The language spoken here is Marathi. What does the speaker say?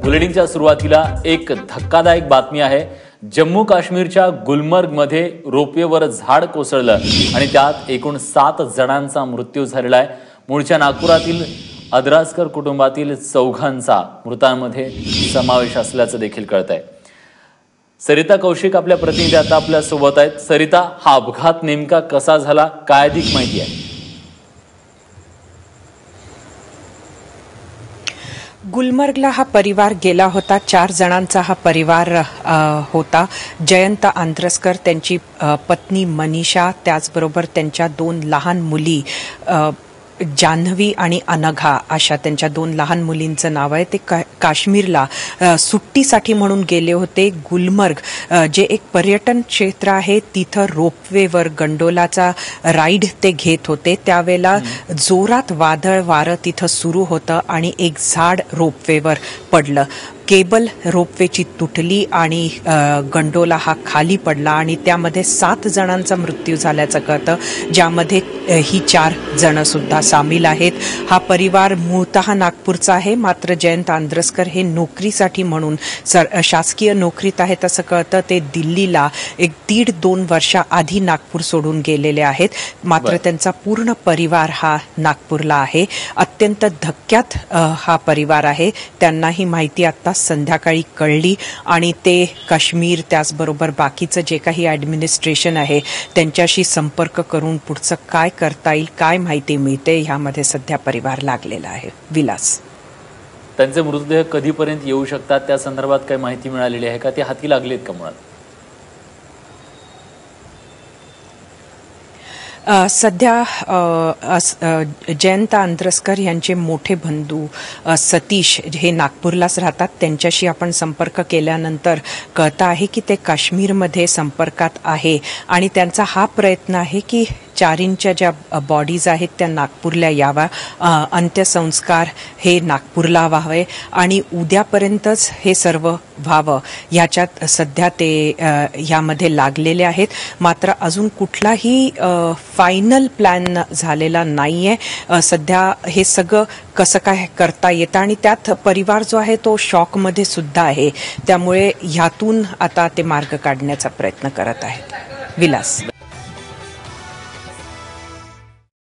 बुलेटिनच्या सुरुवातीला एक धक्कादायक बातमी आहे। जम्मू काश्मीरच्या गुलमर्गमध्ये रोपवेवर झाड कोसळलं आणि त्यात एकूण 7 जणांचा मृत्यू झालेला आहे। मूळच्या नागपुरातील अद्रासकर कुटुंबातील 4 मृतांमध्ये समावेश असल्याचं देखील कळतंय। सरिता कौशिक आपल्या प्रतिनिधी आता आपल्या सोबत आहेत। सरिता, हा अपघात नेमका कसा झाला, काय अधिक माहिती आहे? गुलमर्गला हा परिवार गेला होता। 4 जणांचा हा परिवार होता। जयंत आंद्रस्कर, त्यांची पत्नी मनीषा, त्याचबरोबर त्यांच्या 2 लहान मुली जान्हवी आणि अनघा, अशा त्यांच्या 2 लहान मुलींचं नाव आहे। ते काश्मीरला सुट्टीसाठी म्हणून गेले होते। गुलमर्ग जे एक पर्यटन क्षेत्र आहे, तिथं रोपवेवर गंडोलाचा राईड ते घेत होते। त्यावेळेला जोरात वादळ वारं तिथं सुरू होतं आणि एक झाड रोपवेवर पडलं। केबल रोपवेची तुटली आणि गंडोला हा खाली पडला आणि त्यामध्ये 7 जणांचा मृत्यू झाल्याचं कळतं, ज्यामध्ये ही 4 जण सुद्धा सामील आहेत। हा परिवार मूळतः नागपूरचा आहे, मात्र जयंत आंद्रस्कर हे नोकरीसाठी म्हणून शासकीय नोकरीत आहेत असं कळतं। ते दिल्लीला 1.5-2 वर्षाआधी नागपूर सोडून गेलेले आहेत, मात्र त्यांचा पूर्ण परिवार हा नागपूरला आहे। अत्यंत धक्क्यात हा परिवार आहे। त्यांना ही माहिती आता संध्याकाळी कळली आणि ते काश्मीर, त्याचबरोबर बाकीचं जे काही ॲडमिनिस्ट्रेशन आहे त्यांच्याशी संपर्क करून पुढचं काय करता येईल, काय माहिती मिळते, ह्यामध्ये सध्या परिवार लागलेला आहे। विलास, त्यांचे मृतदेह कधीपर्यंत येऊ शकतात, त्या संदर्भात काही माहिती मिळालेली आहे का? ते हाती लागलेत का मुळात? सध्या जयंत आंद्रस्कर यांचे मोठे बंधू सतीश हे नागपूरलाच राहतात। त्यांच्याशी आपण संपर्क केल्यानंतर कळतं आहे की ते काश्मीरमध्ये संपर्कात आहे आणि त्यांचा हा प्रयत्न आहे की 4 ज्या बॉडीज आहेत त्या नागपूरला यावा, अंत्यसंस्कार हे नागपूरला व्हावे आणि उद्यापर्यंतच हे सर्व व्हावं, ह्याच्यात सध्या ते ह्यामध्ये लागलेले आहेत। मात्र अजून कुठलाही फायनल प्लॅन झालेला नाहीये। सध्या हे सगळं कसं काय करता येतं आणि त्यात परिवार जो आहे तो शॉकमध्ये सुद्धा आहे, त्यामुळे ह्यातून आता ते मार्ग काढण्याचा प्रयत्न करत आहेत। विलास।